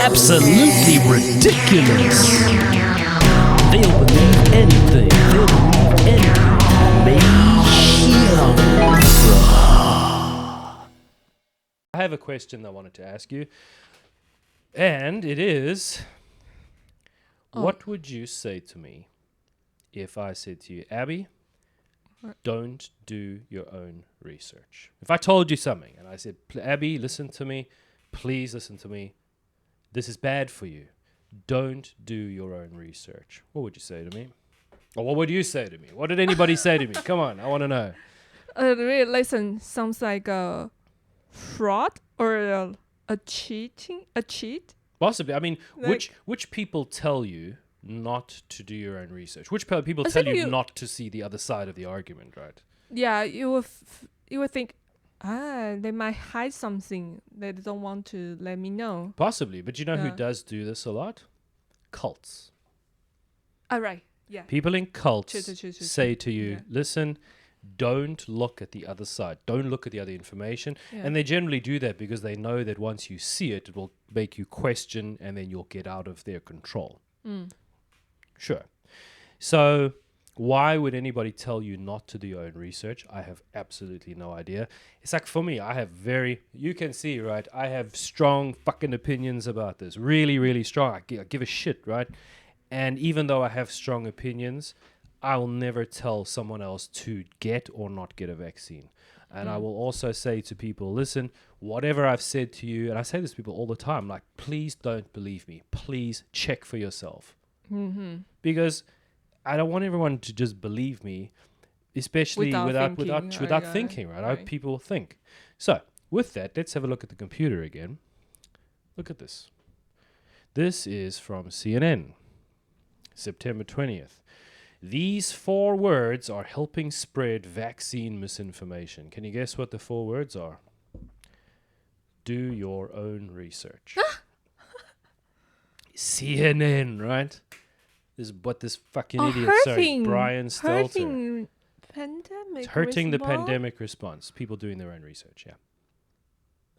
absolutely ridiculous. They'll believe anything. They'll believe anything. Maybe. I have a question I wanted to ask you, and it is, what would you say to me if I said to you, Abby, don't do your own research? If I told you something and I said, Abby, listen to me, please listen to me, this is bad for you, don't do your own research, what would you say to me? Or what would you say to me? What did anybody say to me? Come on, I want to know. Really, listen, sounds like a fraud or a cheat. Possibly. I mean, Like- which people tell you not to do your own research? Which people tell you not to see the other side of the argument, right? Yeah, you would think, they might hide something. They don't want to let me know. Possibly. But you know who Yeah. does do this a lot? Cults. Right. Yeah. People in cults True. say to you, Yeah. listen, don't look at the other side. Don't look at the other information. Yeah. And they generally do that because they know that once you see it, it will make you question and then you'll get out of their control. Sure. So why would anybody tell you not to do your own research? I have absolutely no idea. It's like for me, you can see, right? I have strong fucking opinions about this. Really, really strong. I give a shit, right? And even though I have strong opinions, I'll never tell someone else to get or not get a vaccine. And I will also say to people, listen, whatever I've said to you, and I say this to people all the time, like, please don't believe me. Please check for yourself. Because I don't want everyone to just believe me, especially without thinking, right? How people think. So, with that, let's have a look at the computer again. Look at this. This is from CNN, September 20th. These 4 words are helping spread vaccine misinformation. Can you guess what the 4 words are? Do your own research. CNN, right? This is what this fucking idiot, Brian Stelter. Pandemic. It's hurting the response? pandemic response. People doing their own research, yeah.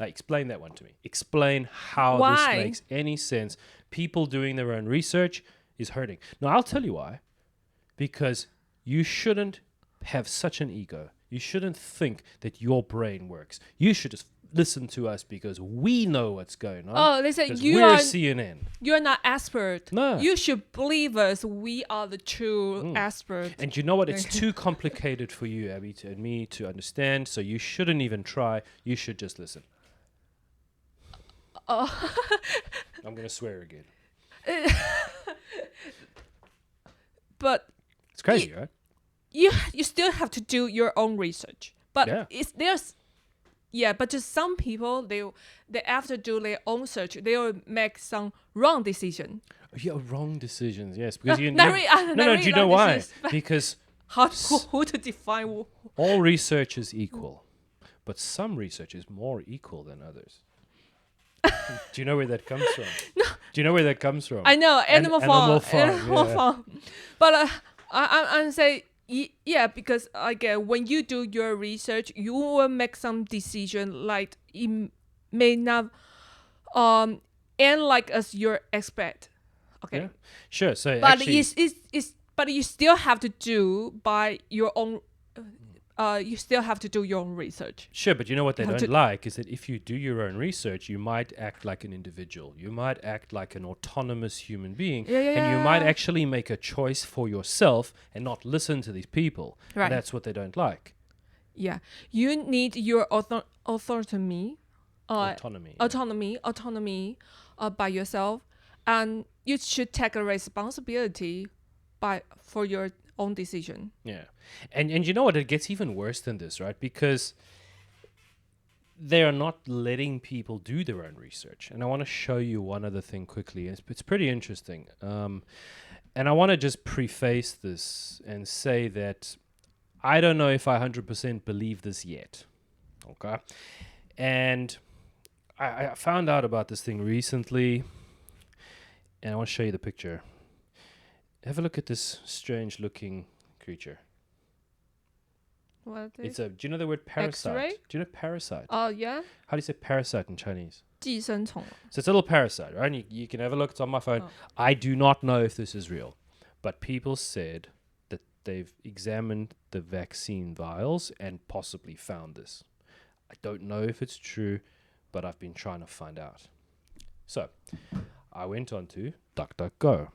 Explain that one to me. Explain how Why? this makes any sense. People doing their own research is hurting. Now, I'll tell you why. Because you shouldn't have such an ego. You shouldn't think that your brain works. You should just listen to us because we know what's going on. Oh, they say 'Cause we're CNN. You're not expert. No. You should believe us. We are the true expert. And you know what? It's too complicated for you, Abby, and me to understand. So you shouldn't even try. You should just listen. I'm going to swear again. But It's crazy, right? you still have to do your own research. But Yeah. but just some people they after do their own search, they will make some wrong decision. Yeah, wrong decisions, yes. Because you Not never, really- no, not do you really know wrong why? decisions, but- Because Who to define? all research is equal, but some research is more equal than others. Do you know where that comes from? No. Do you know where that comes from? I know Animal Farm. Animal Farm. But I'm saying because when you do your research, you will make some decision like it may not end like as you expect. Okay. Yeah. Sure. So But actually, but you still have to do by your own. You still have to do your own research. sure, but you know what they Have don't to- like is that if you do your own research, you might act like an individual. You might act like an autonomous human being, and you might actually make a choice for yourself and not listen to these people. Right. And that's what they don't like. Yeah, you need your autonomy. Autonomy. Autonomy by yourself, and you should take a responsibility for your own decision. Yeah. And you know what? It gets even worse than this, right? Because they are not letting people do their own research. And I want to show you one other thing quickly. It's pretty interesting. And I want to just preface this and say that I don't know if I 100% believe this yet. Okay? And I found out about this thing recently. And I want to show you the picture. Have a look at this strange looking creature. What is Do you know the word parasite? X-ray? Do you know parasite? Oh, yeah. How do you say parasite in Chinese? 寄生虫. So it's a little parasite, right? And you can have a look. It's on my phone. Oh. I do not know if this is real, but people said that they've examined the vaccine vials and possibly found this. I don't know if it's true, but I've been trying to find out. So I went on to DuckDuckGo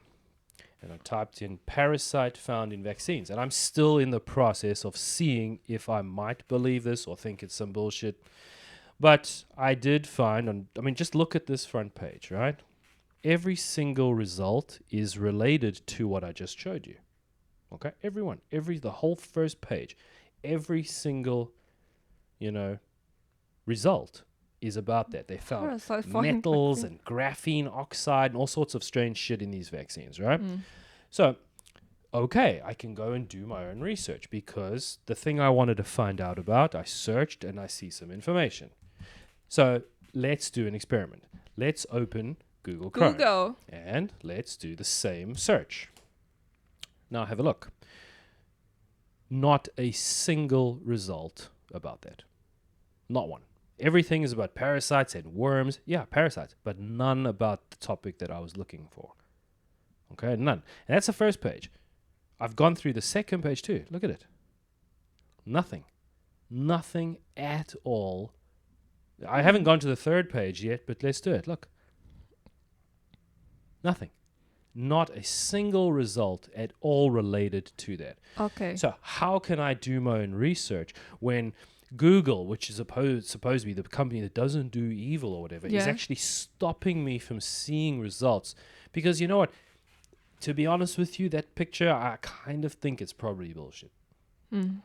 and I typed in parasite found in vaccines. And I'm still in the process of seeing if I might believe this or think it's some bullshit. But I did find, just look at this front page, right? Every single result is related to what I just showed you. Okay? The whole first page, every single, result is about that. They found metals and graphene oxide and all sorts of strange shit in these vaccines, right? So, okay, I can go and do my own research because the thing I wanted to find out about, I searched and I see some information. So, let's do an experiment. Let's open Google Chrome. And let's do the same search. Now, have a look. Not a single result about that. Not one. Everything is about parasites and worms. Yeah, parasites, but none about the topic that I was looking for. Okay, none. And that's the first page. I've gone through the second page too. Look at it. Nothing. Nothing at all. I haven't gone to the third page yet, but let's do it. Look. Nothing. Not a single result at all related to that. Okay. So how can I do my own research when Google, which is supposed to be the company that doesn't do evil or whatever, is actually stopping me from seeing results? Because you know what? To be honest with you, that picture, I kind of think it's probably bullshit.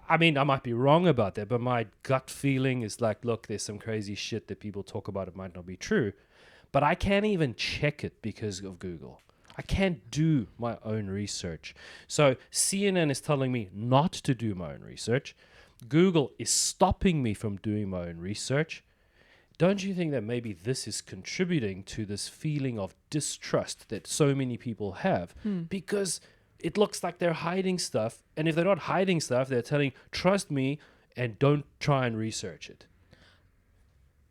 I mean, I might be wrong about that, but my gut feeling is like, look, there's some crazy shit that people talk about. It might not be true. But I can't even check it because of Google. I can't do my own research. So CNN is telling me not to do my own research. Google is stopping me from doing my own research. Don't you think that maybe this is contributing to this feeling of distrust that so many people have? Because it looks like they're hiding stuff. And if they're not hiding stuff, they're telling, trust me and don't try and research it.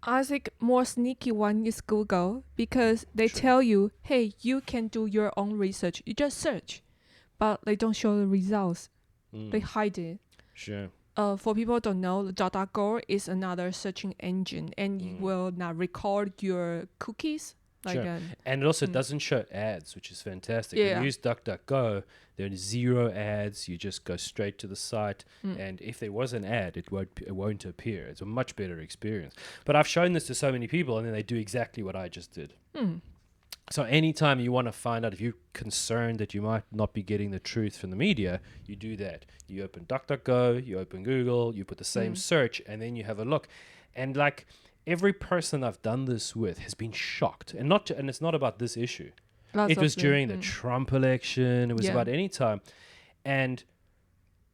I think more sneaky one is Google because they tell you, hey, you can do your own research. You just search. But they don't show the results. They hide it. Sure. For people who don't know, DuckDuckGo is another searching engine, and it will not record your cookies. Sure. And it also doesn't show ads, which is fantastic. When you use DuckDuckGo, there are 0 ads. You just go straight to the site, and if there was an ad, it won't appear. It's a much better experience. But I've shown this to so many people, and then they do exactly what I just did. So anytime you want to find out, if you're concerned that you might not be getting the truth from the media, you do that. You open DuckDuckGo, you open Google, you put the same search, and then you have a look. And like every person I've done this with has been shocked. And it's not about this issue. It was during the Trump election. It was about any time. And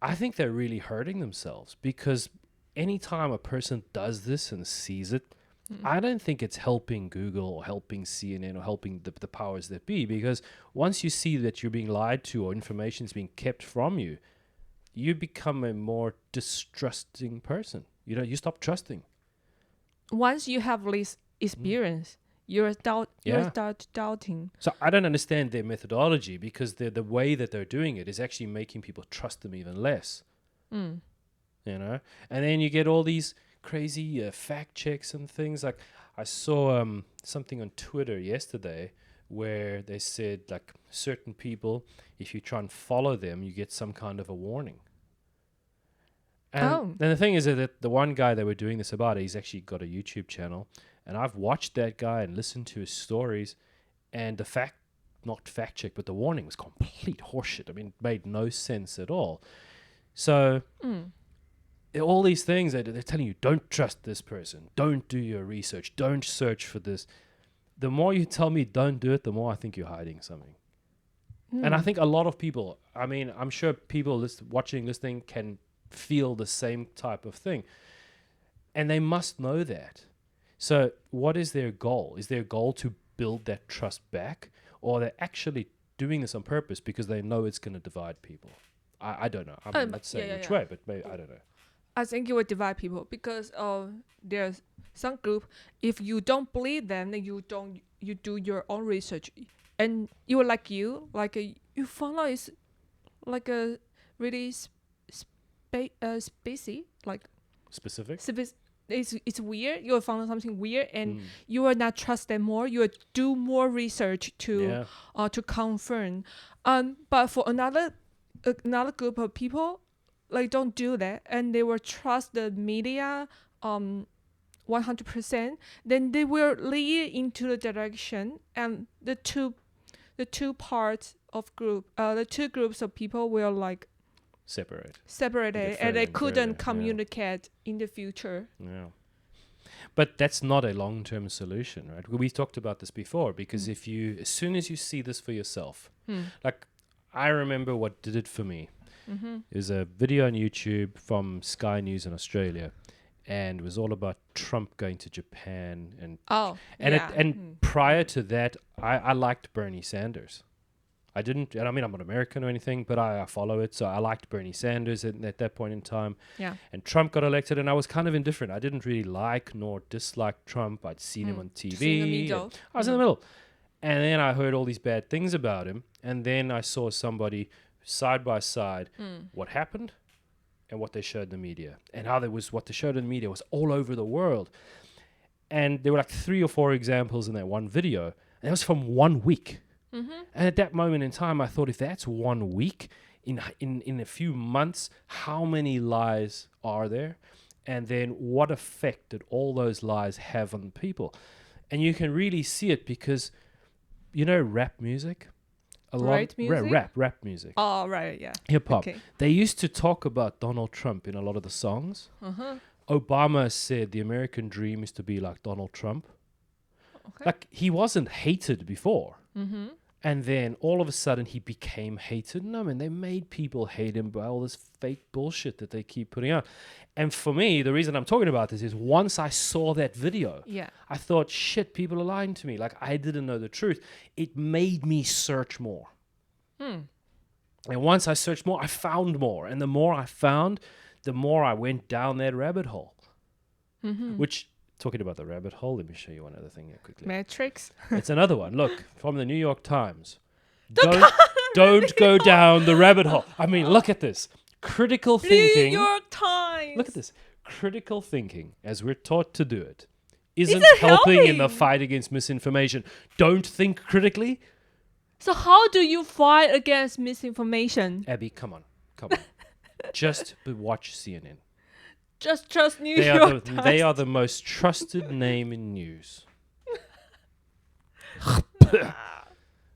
I think they're really hurting themselves because anytime a person does this and sees it, I don't think it's helping Google or helping CNN or helping the powers that be, because once you see that you're being lied to or information is being kept from you, you become a more distrusting person. You stop trusting. Once you have this experience, you start doubting. So I don't understand their methodology because the way that they're doing it is actually making people trust them even less. And then you get all these crazy fact checks and things. Like I saw something on Twitter yesterday where they said like certain people, if you try and follow them, you get some kind of a warning. And the thing is that the one guy they were doing this about, he's actually got a YouTube channel, and I've watched that guy and listened to his stories, and the not fact check, but the warning was complete horseshit. I mean, it made no sense at all. So all these things they're telling you, don't trust this person, don't do your research, don't search for this. The more you tell me don't do it, the more I think you're hiding something. And I think a lot of people, I mean, I'm sure people listening can feel the same type of thing. And they must know that. So what is their goal? Is their goal to build that trust back? Or are they actually doing this on purpose because they know it's going to divide people? I don't know. I'm not saying which way, but maybe, I don't know. I think it will divide people because there's some group. If you don't believe them, then you do your own research, and you you found out it's like a really spacey like Specific. It's weird. You will find something weird, and you will not trust them more. You will do more research to confirm. But for another group of people, like don't do that, and they will trust the media 100%. Then they will lead into the direction, and the two parts of the two groups of people will like separated, and they couldn't communicate in the future. Yeah. But that's not a long-term solution, right? We talked about this before, because as soon as you see this for yourself, like I remember what did it for me. There's a video on YouTube from Sky News in Australia, and it was all about Trump going to Japan, and prior to that, I liked Bernie Sanders. I didn't, and I mean, I'm not American or anything, but I follow it. So I liked Bernie Sanders at that point in time. Yeah. And Trump got elected, and I was kind of indifferent. I didn't really like nor dislike Trump. I'd seen him on TV. Just in the middle. I was in the middle. And then I heard all these bad things about him. And then I saw somebody side by side what happened and what they showed in the media. And how what they showed in the media was all over the world. And there were like 3 or 4 examples in that one video. And it was from 1 week. And at that moment in time, I thought, if that's 1 week, in a few months, how many lies are there? And then what effect did all those lies have on people? And you can really see it because, rap music? Rap music? Rap music. Oh, right, yeah. Hip-hop. Okay. They used to talk about Donald Trump in a lot of the songs. Obama said the American dream is to be like Donald Trump. Okay. Like, he wasn't hated before. And then all of a sudden he became hated. No, man, they made people hate him by all this fake bullshit that they keep putting out. And for me, the reason I'm talking about this is once I saw that video, I thought, shit, people are lying to me. Like, I didn't know the truth. It made me search more. And once I searched more, I found more. And the more I found, the more I went down that rabbit hole. Which... Talking about the rabbit hole, let me show you one other thing here quickly. Matrix. It's another one. Look, from the New York Times. Don't go down the rabbit hole. I mean, look at this. Critical thinking. New York Times. Look at this. Critical thinking, as we're taught to do it, isn't helping in the fight against misinformation. Don't think critically. So how do you fight against misinformation? Abby, come on. Just watch CNN. Just trust New York Times. They are the most trusted name in news.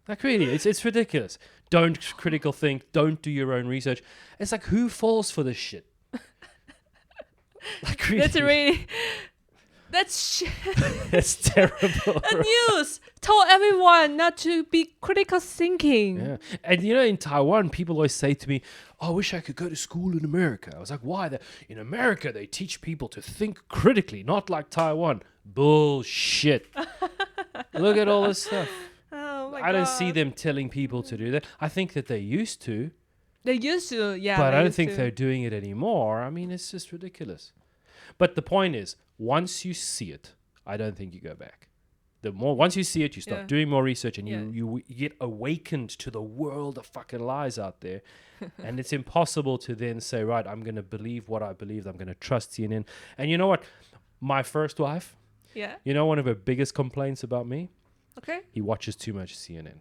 Like, really, it's ridiculous. Don't critical think. Don't do your own research. It's like, who falls for this shit? Like, really. That's terrible. The news told everyone not to be critical thinking. Yeah. And in Taiwan, people always say to me, oh, I wish I could go to school in America. I was like, why? In America, they teach people to think critically, not like Taiwan. Bullshit. Look at all this stuff. Oh my God. I don't see them telling people to do that. I think that they used to. They used to, yeah. But I don't think they're doing it anymore. I mean, it's just ridiculous. But the point is, once you see it, I don't think you go back. Once you see it, you start doing more research, and you get awakened to the world of fucking lies out there. And it's impossible to then say, right, I'm going to believe what I believe. I'm going to trust CNN. And you know what? My first wife, one of her biggest complaints about me? Okay. He watches too much CNN.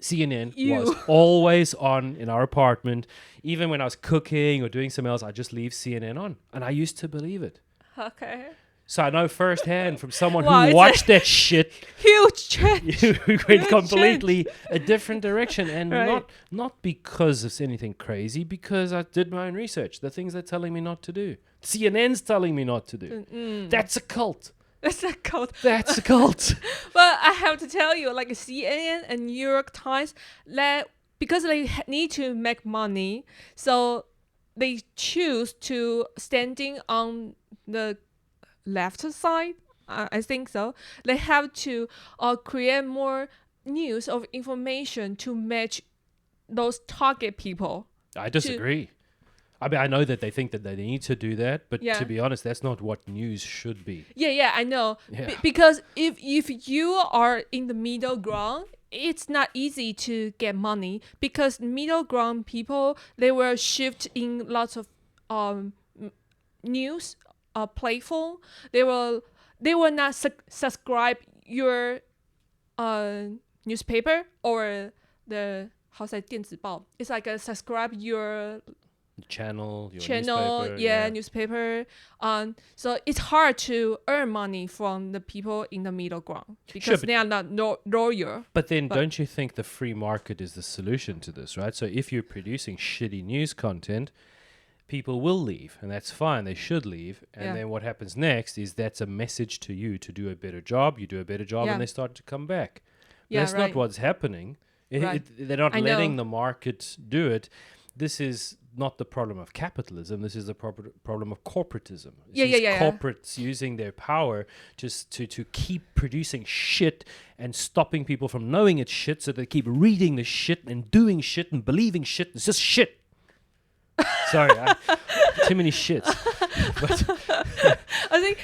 CNN was always on in our apartment. Even when I was cooking or doing something else, I just leave CNN on. And I used to believe it. Okay. So I know firsthand from someone who watched that shit. Huge change. We went completely a different direction. And not because of anything crazy, because I did my own research. The things they're telling me not to do. CNN's telling me not to do. That's a cult. That's a cult. That's a cult. But I have to tell you, like CNN and New York Times, because they need to make money, so they choose to standing on the left side. I think so. They have to create more news of information to match those target people. I disagree. I mean, I know that they think that they need to do that, but Yeah. to be honest, that's not what news should be. Yeah, I know. Yeah. Because if you are in the middle ground, it's not easy to get money because middle ground people, they will shift in lots of news platform. They will not subscribe your newspaper or the how's that 电子报. It's like a subscribe your Channel, your channel, newspaper. newspaper. So it's hard to earn money from the people in the middle ground because but- they are not loyal. But then don't you think the free market is the solution to this, right? So if you're producing shitty news content, people will leave, and that's fine. They should leave. And Yeah. then what happens next is that's a message to you to do a better job. You do a better job, Yeah. and they start to come back. Yeah, That's right. not what's happening. Right. They're not I letting know. the market do it. This is not the problem of capitalism. This is the problem of corporatism. It's these corporates using their power just to keep producing shit and stopping people from knowing it's shit, so they keep reading the shit and doing shit and believing shit. It's just shit. Sorry, too many shits. But I think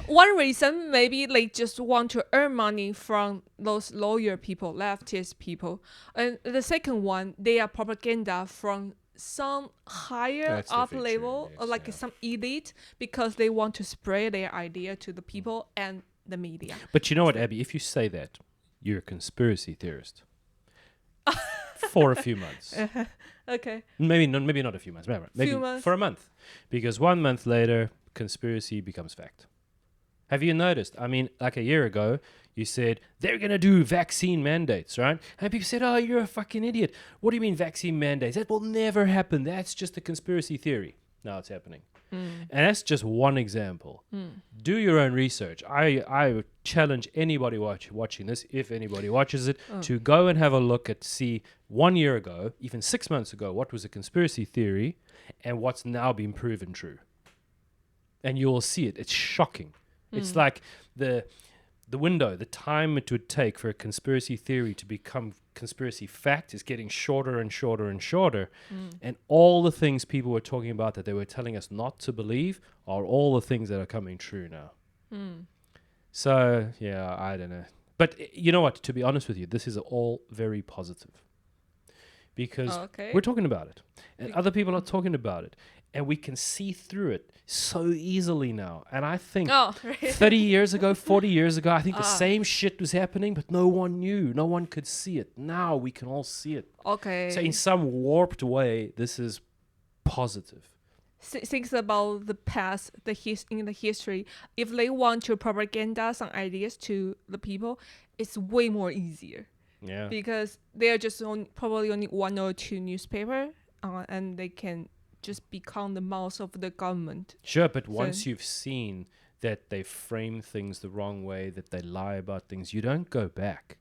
one reason maybe they just want to earn money from those lawyer people, leftist people, and the second one, they are propaganda from some higher That's up definitely true, level, or yes, like yeah. some elite, because they want to spread their idea to the people and the media. But you know what, Abby? If you say that, you're a conspiracy theorist. For a few months. Okay. Maybe not a few months. Maybe Few months. for a month. Because 1 month later, conspiracy becomes fact. Have you noticed? I mean, like a year ago, you said, they're going to do vaccine mandates, right? And people said, oh, you're a fucking idiot. What do you mean vaccine mandates? That will never happen. That's just a conspiracy theory. Now it's happening. And that's just one example. Do your own research. I would challenge anybody watching this, if anybody watches it, to go and have a look at, see 1 year ago, even 6 months ago, what was a conspiracy theory and what's now been proven true. And you will see it. It's shocking. It's like the window, the time it would take for a conspiracy theory to become conspiracy fact is getting shorter and shorter and shorter. And all the things people were talking about that they were telling us not to believe are all the things that are coming true now. So, yeah, I don't know. But you know what? To be honest with you, this is all very positive. Because we're talking about it. And other people are talking about it. And we can see through it so easily now. And I think 30 years ago, 40 years ago, I think the same shit was happening, but no one knew. No one could see it. Now we can all see it. Okay. So in some warped way, this is positive. Things about the past, in the history. If they want to propaganda some ideas to the people, it's way more easier. Yeah. Because they are just probably only one or two newspaper, and they can just become the mouth of the government. Sure, but once you've seen that they frame things the wrong way, that they lie about things, you don't go back.